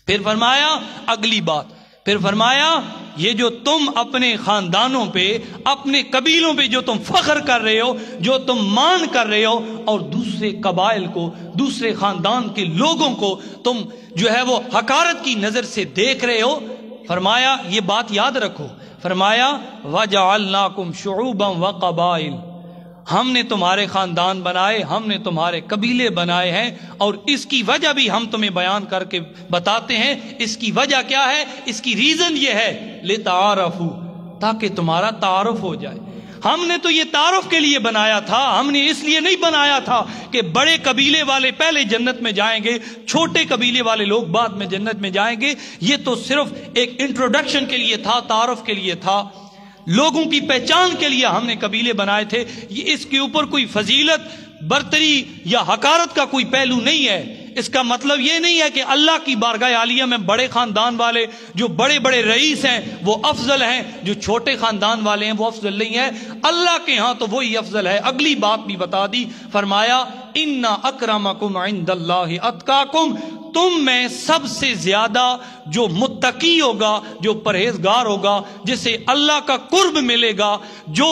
پھر فرمایا اگلی بات، پھر فرمایا یہ جو تم اپنے خاندانوں پہ، اپنے قبیلوں پہ جو تم فخر کر رہے ہو، جو تم مان کر رہے ہو، اور دوسرے قبائل کو، دوسرے خاندان کے لوگوں کو تم جو ہے وہ حقارت کی نظر سے دیکھ رہے ہو، فرمایا یہ بات یاد رکھو۔ فرمایا وَجَعَلْنَاكُمْ شُعُوبًا وَقَبَائِلَ، ہم نے تمہارے خاندان بنائے، ہم نے تمہارے قبیلے بنائے ہیں، اور اس کی وجہ بھی ہم تمہیں بیان کر کے بتاتے ہیں۔ اس کی وجہ کیا ہے؟ اس کی ریزن یہ ہے لِتَعَارَفُوا، تاکہ تمہارا تعارف ہو جائے۔ ہم نے تو یہ تعارف کے لیے بنایا تھا، ہم نے اس لیے نہیں بنایا تھا کہ بڑے قبیلے والے پہلے جنت میں جائیں گے، چھوٹے قبیلے والے لوگ بعد میں جنت میں جائیں گے۔ یہ تو صرف ایک انٹروڈکشن کے لیے تھا، تعارف کے لیے تھا، لوگوں کی پہچان کے لیے ہم نے قبیلے بنائے تھے۔ اس کے اوپر کوئی فضیلت، برتری یا حقارت کا کوئی پہلو نہیں ہے۔ اس کا مطلب یہ نہیں ہے کہ اللہ کی بارگاہ عالیہ میں بڑے خاندان والے، جو بڑے بڑے رئیس ہیں وہ افضل ہیں، جو چھوٹے خاندان والے ہیں وہ افضل نہیں ہے۔ اللہ کے ہاں تو وہی افضل ہے۔ اگلی بات بھی بتا دی، فرمایا ان اکرمکم عند اللہ اتقاکم، تم میں سب سے زیادہ جو متقی ہوگا، جو پرہیزگار ہوگا، جسے اللہ کا قرب ملے گا، جو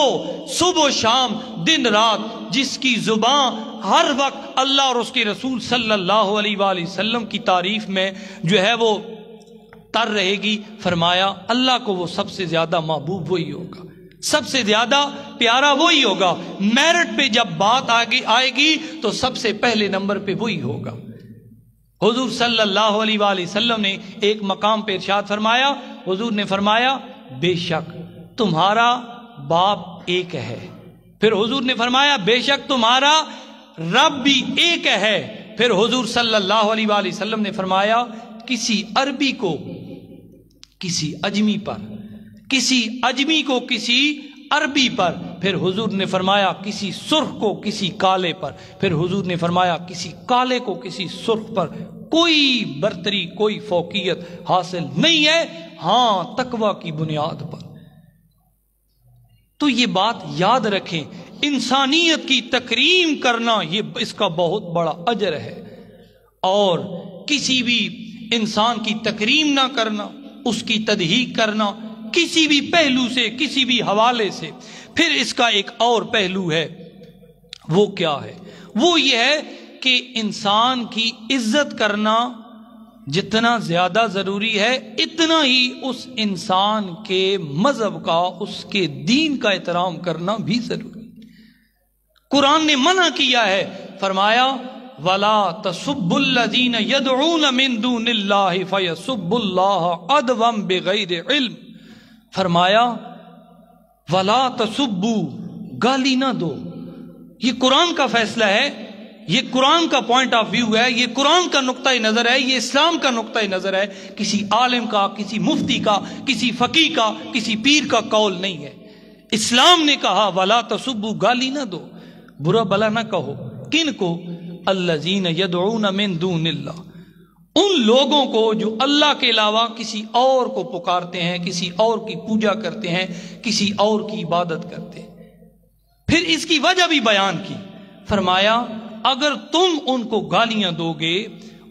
صبح و شام دن رات جس کی زبان ہر وقت اللہ اور اس کے رسول صلی اللہ علیہ وآلہ وسلم کی تعریف میں جو ہے وہ تر رہے گی، فرمایا اللہ کو وہ سب سے زیادہ محبوب وہی ہوگا، سب سے زیادہ پیارا وہی ہوگا۔ میرٹ پہ جب بات آئے گی تو سب سے پہلے نمبر پہ وہی ہوگا۔ حضور صلی اللہ علیہ وآلہ وسلم نے ایک مقام پہ ارشاد فرمایا، حضور نے فرمایا بے شک تمہارا باپ ایک ہے، پھر حضور نے فرمایا بے شک تمہارا رب بھی ایک ہے، پھر حضور صلی اللہ علیہ وآلہ وسلم نے فرمایا کسی عربی کو کسی اجمی پر، کسی اجمی کو کسی عربی پر، پھر حضور نے فرمایا کسی سرخ کو کسی کالے پر، پھر حضور نے فرمایا کسی کالے کو کسی سرخ پر کوئی برتری، کوئی فوقیت حاصل نہیں ہے، ہاں تقوی کی بنیاد پر۔ تو یہ بات یاد رکھیں، انسانیت کی تکریم کرنا یہ اس کا بہت بڑا اجر ہے، اور کسی بھی انسان کی تکریم نہ کرنا، اس کی تضحیق کرنا کسی بھی پہلو سے، کسی بھی حوالے سے۔ پھر اس کا ایک اور پہلو ہے، وہ کیا ہے؟ وہ یہ ہے کہ انسان کی عزت کرنا جتنا زیادہ ضروری ہے، اتنا ہی اس انسان کے مذہب کا، اس کے دین کا احترام کرنا بھی ضروری ہے۔ قرآن نے منع کیا ہے، فرمایا وَلَا تَسُبُّوا الَّذِينَ يَدْعُونَ مِن دُونِ اللَّهِ فَيَسُبُّوا اللَّهَ عَدْوًا بِغَيْرِ عِلْمٍ، فرمایا وَلَا تَسُبُّوا، گالی نہ دو۔ یہ قرآن کا فیصلہ ہے، یہ قرآن کا پوائنٹ آف ویو ہے، یہ قرآن کا نقطہ نظر ہے، یہ اسلام کا نقطہ نظر ہے، کسی عالم کا، کسی مفتی کا، کسی فقیہ کا، کسی پیر کا قول نہیں ہے۔ اسلام نے کہا وَلَا تَسُبُّوا، گالی نہ دو، برا بلا نہ کہو۔ کن کو؟ الذین یدعون من دون اللہ، ان لوگوں کو جو اللہ کے علاوہ کسی اور کو پکارتے ہیں، کسی اور کی پوجا کرتے ہیں، کسی اور کی عبادت کرتے ہیں۔ پھر اس کی وجہ بھی بیان کی، فرمایا اگر تم ان کو گالیاں دو گے،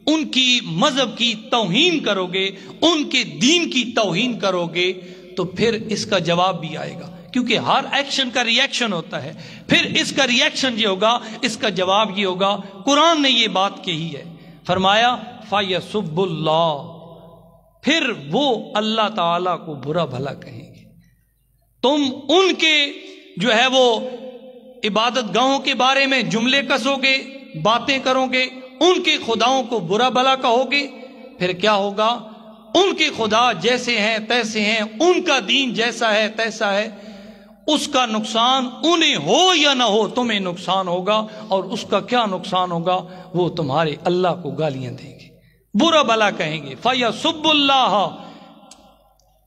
ان کی مذہب کی توہین کرو گے، ان کے دین کی توہین کرو گے، تو پھر اس کا جواب بھی آئے گا، کیونکہ ہر ایکشن کا ری ایکشن ہوتا ہے۔ پھر اس کا ری ایکشن یہ ہوگا، اس کا جواب یہ ہوگا۔ قرآن نے یہ بات کہی ہے، فرمایا فَيَسُبُّ اللَّهُ، پھر وہ اللہ تعالیٰ کو برا بھلا کہیں گے۔ تم ان کے جو ہے وہ عبادت گاہوں کے بارے میں جملے کسو گے، باتیں کرو گے، ان کے خداؤں کو برا بھلا کہو گے، پھر کیا ہوگا؟ ان کے خدا جیسے ہیں تیسے ہیں، ان کا دین جیسا ہے تیسا ہے، اس کا نقصان انہیں ہو یا نہ ہو تمہیں نقصان ہوگا، اور اس کا کیا نقصان ہوگا؟ وہ تمہارے اللہ کو گالیاں دیں گے، برا بھلا کہیں گے۔ فَيَسُبُّ اللَّهَ،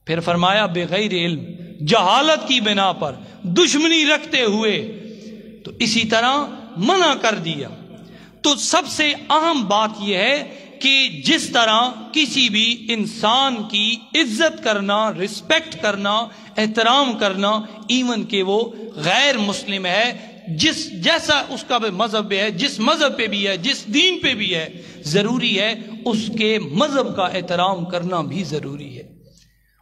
پھر فرمایا بغیر علم، جہالت کی بنا پر، دشمنی رکھتے ہوئے، تو اسی طرح منع کر دیا۔ تو سب سے اہم بات یہ ہے کہ جس طرح کسی بھی انسان کی عزت کرنا، رسپیکٹ کرنا، احترام کرنا، ایون کہ وہ غیر مسلم ہے، جیسا اس کا مذہب ہے، جس مذہب پہ بھی ہے، جس دین پہ بھی ہے، ضروری ہے اس کے مذہب کا احترام کرنا بھی ضروری ہے۔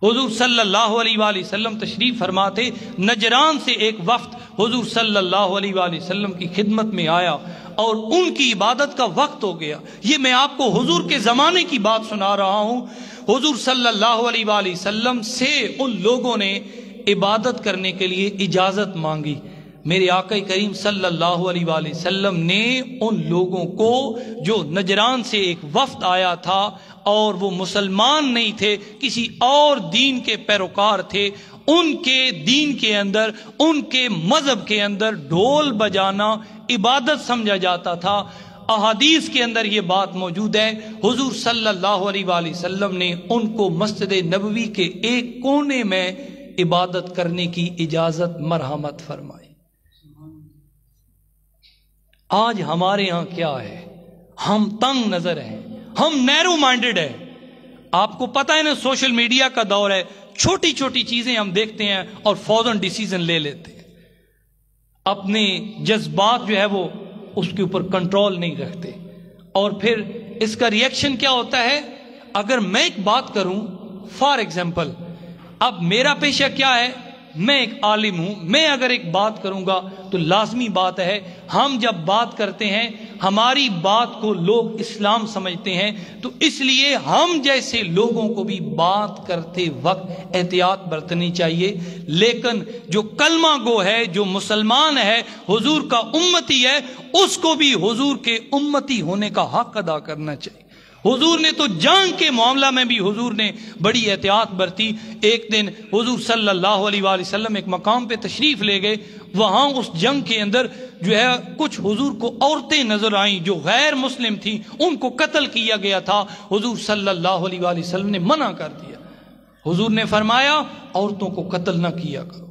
حضور صلی اللہ علیہ وآلہ وسلم تشریف فرماتے، نجران سے ایک وفد حضور صلی اللہ علیہ وآلہ وسلم کی خدمت میں آیا اور ان کی عبادت کا وقت ہو گیا۔ یہ میں آپ کو حضور کے زمانے کی بات سنا رہا ہوں۔ حضور صلی اللہ علیہ وآلہ وسلم سے ان لوگوں نے عبادت کرنے کے لیے اجازت مانگی۔ میرے آقا کریم صلی اللہ علیہ وآلہ وسلم نے ان لوگوں کو، جو نجران سے ایک وفد آیا تھا اور وہ مسلمان نہیں تھے، کسی اور دین کے پیروکار تھے، ان کے دین کے اندر، ان کے مذہب کے اندر ڈھول بجانا عبادت سمجھا جاتا تھا۔ احادیث کے اندر یہ بات موجود ہے، حضور صلی اللہ علیہ وآلہ وسلم نے ان کو مسجد نبوی کے ایک کونے میں عبادت کرنے کی اجازت مرحمت فرمائی۔ آج ہمارے ہاں کیا ہے؟ ہم تنگ نظر ہیں، ہم نیرو مائنڈڈ ہیں۔ آپ کو پتہ ہے نا، سوشل میڈیا کا دور ہے، چھوٹی چھوٹی چیزیں ہم دیکھتے ہیں اور فوراً ڈیسیزن لے لیتے ہیں، اپنے جذبات جو ہے وہ اس کے اوپر کنٹرول نہیں رکھتے، اور پھر اس کا ریئیکشن کیا ہوتا ہے؟ اگر میں ایک بات کروں، فار ایگزامپل، اب میرا پیشہ کیا ہے؟ میں ایک عالم ہوں، میں اگر ایک بات کروں گا تو لازمی بات ہے، ہم جب بات کرتے ہیں ہماری بات کو لوگ اسلام سمجھتے ہیں، تو اس لیے ہم جیسے لوگوں کو بھی بات کرتے وقت احتیاط برتنی چاہیے۔ لیکن جو کلمہ گو ہے، جو مسلمان ہے، حضور کا امتی ہے، اس کو بھی حضور کے امتی ہونے کا حق ادا کرنا چاہیے۔ حضور نے تو جنگ کے معاملہ میں بھی حضور نے بڑی احتیاط برتی۔ ایک دن حضور صلی اللہ علیہ وآلہ وسلم ایک مقام پہ تشریف لے گئے، وہاں اس جنگ کے اندر جو ہے کچھ حضور کو عورتیں نظر آئیں جو غیر مسلم تھیں، ان کو قتل کیا گیا تھا۔ حضور صلی اللہ علیہ وآلہ وسلم نے منع کر دیا۔ حضور نے فرمایا عورتوں کو قتل نہ کیا کرو،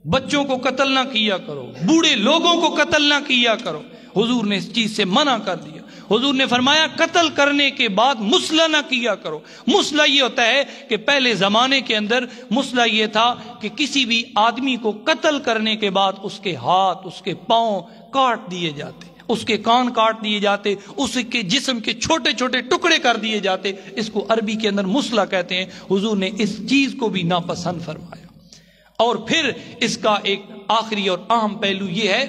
بچوں کو قتل نہ کیا کرو، بوڑھے لوگوں کو قتل نہ کیا کرو۔ حضور نے اس چیز سے منع کر دیا۔ حضور نے فرمایا قتل کرنے کے بعد مسلح نہ کیا کرو۔ مسلح یہ ہوتا ہے کہ پہلے زمانے کے اندر مسلح یہ تھا کہ کسی بھی آدمی کو قتل کرنے کے بعد اس کے ہاتھ، اس کے پاؤں کاٹ دیے جاتے، اس کے کان کاٹ دیے جاتے، اس کے جسم کے چھوٹے چھوٹے ٹکڑے کر دیے جاتے۔ اس کو عربی کے اندر مسلح کہتے ہیں۔ حضور نے اس چیز کو بھی ناپسند فرمایا۔ اور پھر اس کا ایک آخری اور اہم پہلو یہ ہے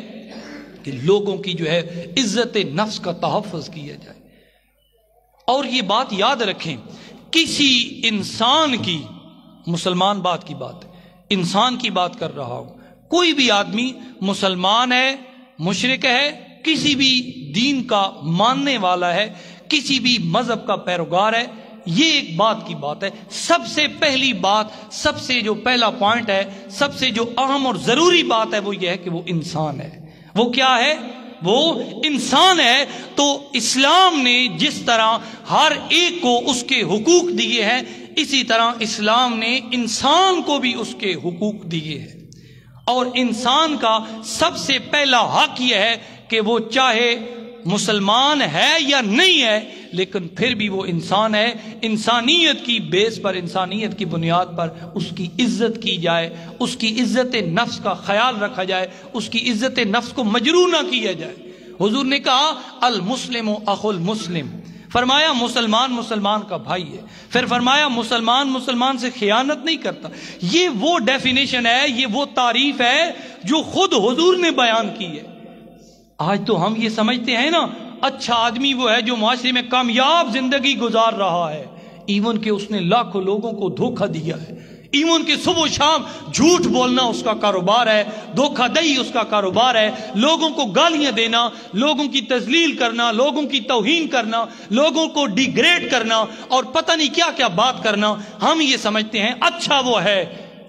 کہ لوگوں کی جو ہے عزت نفس کا تحفظ کیا جائے۔ اور یہ بات یاد رکھیں، کسی انسان کی، مسلمان بات کی بات ہے، انسان کی بات کر رہا ہوں، کوئی بھی آدمی مسلمان ہے، مشرک ہے، کسی بھی دین کا ماننے والا ہے، کسی بھی مذہب کا پیروکار ہے، یہ ایک بات کی بات ہے۔ سب سے پہلی بات، سب سے جو پہلا پوائنٹ ہے، سب سے جو اہم اور ضروری بات ہے، وہ یہ ہے کہ وہ انسان ہے۔ وہ کیا ہے؟ وہ انسان ہے۔ تو اسلام نے جس طرح ہر ایک کو اس کے حقوق دیے ہیں، اسی طرح اسلام نے انسان کو بھی اس کے حقوق دیے ہیں۔ اور انسان کا سب سے پہلا حق یہ ہے کہ وہ چاہے مسلمان ہے یا نہیں ہے، لیکن پھر بھی وہ انسان ہے۔ انسانیت کی بیس پر، انسانیت کی بنیاد پر اس کی عزت کی جائے، اس کی عزت نفس کا خیال رکھا جائے، اس کی عزت نفس کو مجروح نہ کیا جائے۔ حضور نے کہا المسلم اخو المسلم، فرمایا مسلمان مسلمان کا بھائی ہے۔ پھر فرمایا مسلمان مسلمان سے خیانت نہیں کرتا۔ یہ وہ ڈیفینیشن ہے، یہ وہ تعریف ہے جو خود حضور نے بیان کی ہے۔ آج تو ہم یہ سمجھتے ہیں نا، اچھا آدمی وہ ہے جو معاشرے میں کامیاب زندگی گزار رہا ہے، ایون کہ اس نے لاکھوں لوگوں کو دھوکہ دیا ہے، ایون کہ صبح و شام جھوٹ بولنا اس کا کاروبار ہے، دھوکہ دہی اس کا کاروبار ہے، لوگوں کو گالیاں دینا، لوگوں کی تذلیل کرنا، لوگوں کی توہین کرنا، لوگوں کو ڈیگریڈ کرنا اور پتہ نہیں کیا کیا بات کرنا، ہم یہ سمجھتے ہیں اچھا وہ ہے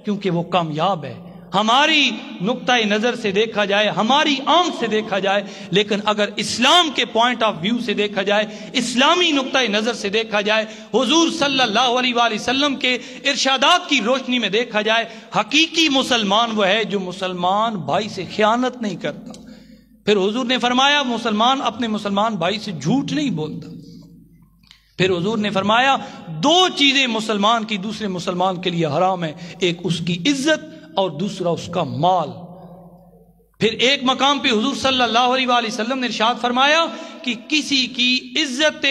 کیونکہ وہ کامیاب ہے۔ ہماری نقطہ نظر سے دیکھا جائے، ہماری آنکھ سے دیکھا جائے، لیکن اگر اسلام کے پوائنٹ آف ویو سے دیکھا جائے، اسلامی نقطہ نظر سے دیکھا جائے، حضور صلی اللہ علیہ وآلہ وسلم کے ارشادات کی روشنی میں دیکھا جائے، حقیقی مسلمان وہ ہے جو مسلمان بھائی سے خیانت نہیں کرتا۔ پھر حضور نے فرمایا مسلمان اپنے مسلمان بھائی سے جھوٹ نہیں بولتا۔ پھر حضور نے فرمایا دو چیزیں مسلمان کی دوسرے مسلمان کے لیے حرام ہے، ایک اس کی عزت اور دوسرا اس کا مال۔ پھر ایک مقام پہ حضور صلی اللہ علیہ وآلہ وسلم نے ارشاد فرمایا کہ کسی کی عزت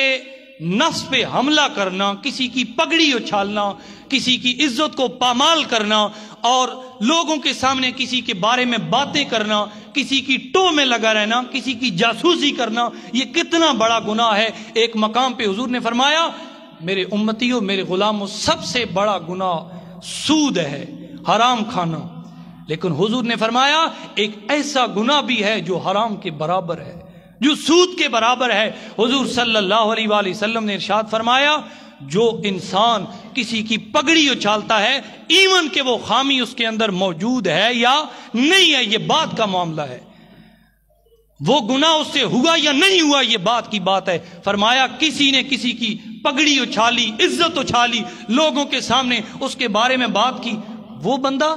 نفس پہ حملہ کرنا، کسی کی پگڑی اچھالنا، کسی کی عزت کو پامال کرنا اور لوگوں کے سامنے کسی کے بارے میں باتیں کرنا، کسی کی ٹو میں لگا رہنا، کسی کی جاسوسی کرنا، یہ کتنا بڑا گناہ ہے۔ ایک مقام پہ حضور نے فرمایا میرے امتیوں، میرے غلاموں، سب سے بڑا گناہ سود ہے، حرام کھانا۔ لیکن حضور نے فرمایا ایک ایسا گناہ بھی ہے جو حرام کے برابر ہے، جو سود کے برابر ہے۔ حضور صلی اللہ علیہ وآلہ وسلم نے ارشاد فرمایا جو انسان کسی کی پگڑی اچھالتا ہے، ایون کہ وہ خامی اس کے اندر موجود ہے یا نہیں ہے، یہ بات کا معاملہ ہے، وہ گناہ اس سے ہوا یا نہیں ہوا یہ بات کی بات ہے۔ فرمایا کسی نے کسی کی پگڑی اچھالی، عزت اچھالی، لوگوں کے سامنے اس کے بارے میں بات کی، وہ بندہ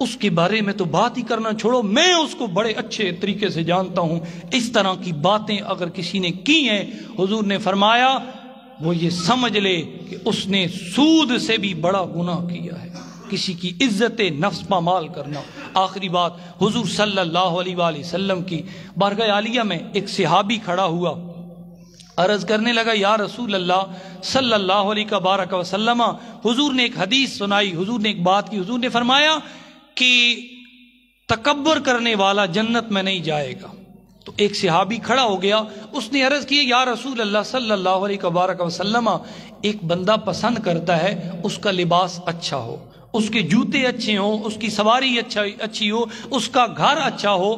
اس کے بارے میں تو بات ہی کرنا چھوڑو، میں اس کو بڑے اچھے طریقے سے جانتا ہوں، اس طرح کی باتیں اگر کسی نے کی ہیں، حضور نے فرمایا وہ یہ سمجھ لے کہ اس نے سود سے بھی بڑا گناہ کیا ہے، کسی کی عزت نفس پامال کرنا۔ آخری بات، حضور صلی اللہ علیہ وآلہ وسلم کی بارگاہ عالیہ میں ایک صحابی کھڑا ہوا، عرض کرنے لگا یا رسول اللہ صلی اللہ علیہ وبارک وسلم، حضور نے ایک حدیث سنائی، حضور نے ایک بات کی، حضور نے فرمایا کہ تکبر کرنے والا جنت میں نہیں جائے گا۔ تو ایک صحابی کھڑا ہو گیا، اس نے عرض کی یا رسول اللہ صلی اللہ علیہ وبارک وسلم، ایک بندہ پسند کرتا ہے اس کا لباس اچھا ہو، اس کے جوتے اچھے ہوں، اس کی سواری اچھی ہو، اس کا گھر اچھا ہو،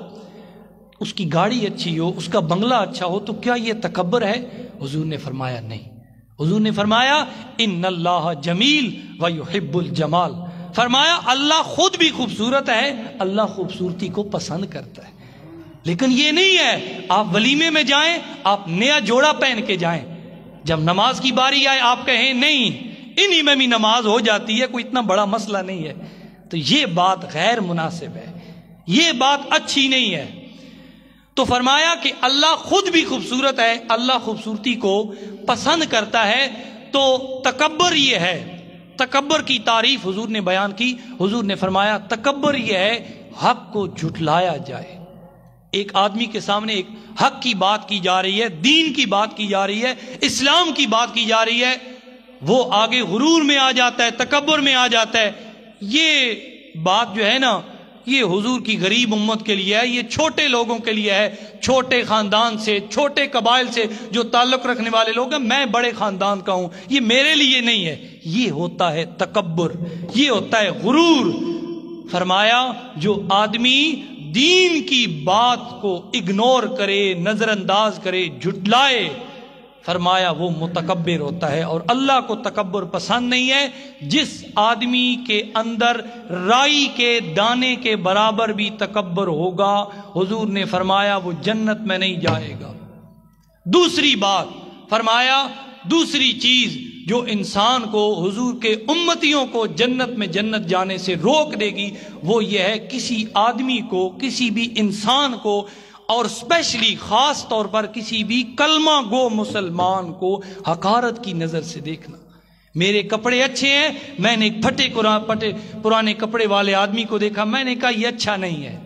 اس کی گاڑی اچھی ہو، اس کا بنگلہ اچھا ہو، تو کیا یہ تکبر ہے؟ حضور نے فرمایا نہیں۔ حضور نے فرمایا ان اللہ جمیل ویحب الجمال، فرمایا اللہ خود بھی خوبصورت ہے، اللہ خوبصورتی کو پسند کرتا ہے۔ لیکن یہ نہیں ہے آپ ولیمے میں جائیں، آپ نیا جوڑا پہن کے جائیں، جب نماز کی باری آئے آپ کہیں نہیں انہی میں بھی نماز ہو جاتی ہے، کوئی اتنا بڑا مسئلہ نہیں ہے، تو یہ بات غیر مناسب ہے، یہ بات اچھی نہیں ہے۔ تو فرمایا کہ اللہ خود بھی خوبصورت ہے، اللہ خوبصورتی کو پسند کرتا ہے، تو تکبر یہ ہے، تکبر کی تعریف حضور نے بیان کی۔ حضور نے فرمایا تکبر یہ ہے حق کو جھٹلایا جائے، ایک آدمی کے سامنے ایک حق کی بات کی جا رہی ہے، دین کی بات کی جا رہی ہے، اسلام کی بات کی جا رہی ہے، وہ آگے غرور میں آ جاتا ہے، تکبر میں آ جاتا ہے۔ یہ بات جو ہے نا، یہ حضور کی غریب امت کے لیے ہے، یہ چھوٹے لوگوں کے لیے ہے، چھوٹے خاندان سے، چھوٹے قبائل سے جو تعلق رکھنے والے لوگ ہیں، میں بڑے خاندان کا ہوں، یہ میرے لیے نہیں ہے، یہ ہوتا ہے تکبر، یہ ہوتا ہے غرور۔ فرمایا جو آدمی دین کی بات کو اگنور کرے، نظر انداز کرے، جھٹلائے، فرمایا وہ متکبر ہوتا ہے، اور اللہ کو تکبر پسند نہیں ہے۔ جس آدمی کے اندر رائی کے دانے کے برابر بھی تکبر ہوگا، حضور نے فرمایا وہ جنت میں نہیں جائے گا۔ دوسری بات فرمایا، دوسری چیز جو انسان کو، حضور کے امتیوں کو جنت میں جنت جانے سے روک دے گی، وہ یہ ہے کسی آدمی کو، کسی بھی انسان کو، اور اسپیشلی خاص طور پر کسی بھی کلمہ گو مسلمان کو حقارت کی نظر سے دیکھنا۔ میرے کپڑے اچھے ہیں، میں نے ایک پھٹے پرانے کپڑے والے آدمی کو دیکھا، میں نے کہا یہ اچھا نہیں ہے،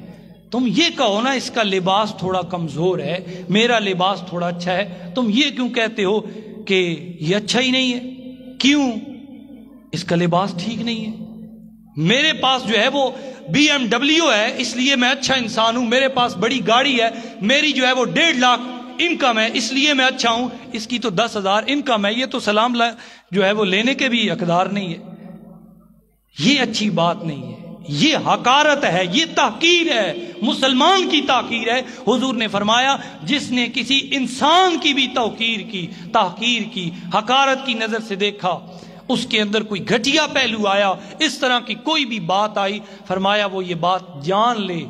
تم یہ کہو نا اس کا لباس تھوڑا کمزور ہے، میرا لباس تھوڑا اچھا ہے، تم یہ کیوں کہتے ہو کہ یہ اچھا ہی نہیں ہے؟ کیوں؟ اس کا لباس ٹھیک نہیں ہے۔ میرے پاس جو ہے وہ BMW ہے، اس لیے میں اچھا انسان ہوں، میرے پاس بڑی گاڑی ہے، میری جو ہے وہ 1.5 لاکھ انکم ہے، اس لیے میں اچھا ہوں، اس کی تو 10,000 انکم ہے، یہ تو سلام جو ہے وہ لینے کے بھی حقدار نہیں ہے۔ یہ اچھی بات نہیں ہے، یہ حقارت ہے، یہ تحقیر ہے، مسلمان کی تحقیر ہے۔ حضور نے فرمایا جس نے کسی انسان کی بھی توقیر کی، تحقیر کی، حقارت کی نظر سے دیکھا، اس کے اندر کوئی گھٹیا پہلو آیا، اس طرح کی کوئی بھی بات آئی، فرمایا وہ یہ بات جان لے،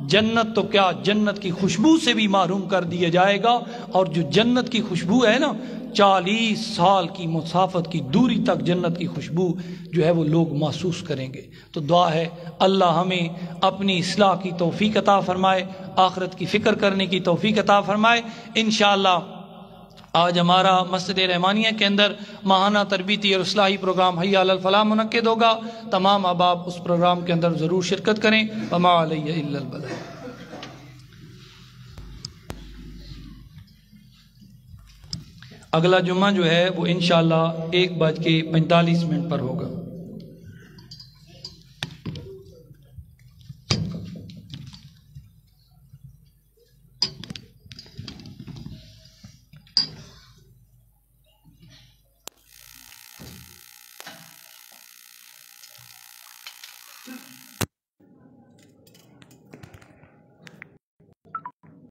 جنت تو کیا جنت کی خوشبو سے بھی محروم کر دیا جائے گا۔ اور جو جنت کی خوشبو ہے نا، 40 سال کی مسافت کی دوری تک جنت کی خوشبو جو ہے وہ لوگ محسوس کریں گے۔ تو دعا ہے اللہ ہمیں اپنی اصلاح کی توفیق عطا فرمائے، آخرت کی فکر کرنے کی توفیق عطا فرمائے۔ انشاءاللہ آج ہمارا مسجد رحمانیہ کے اندر ماہانہ تربیتی اور اصلاحی پروگرام حی علی الفلاح منعقد ہوگا۔ تمام احباب اس پروگرام کے اندر ضرور شرکت کریں۔ وما علیہ الا البلاغ۔ اگلا جمعہ جو ہے وہ انشاءاللہ 1:45 پر ہوگا۔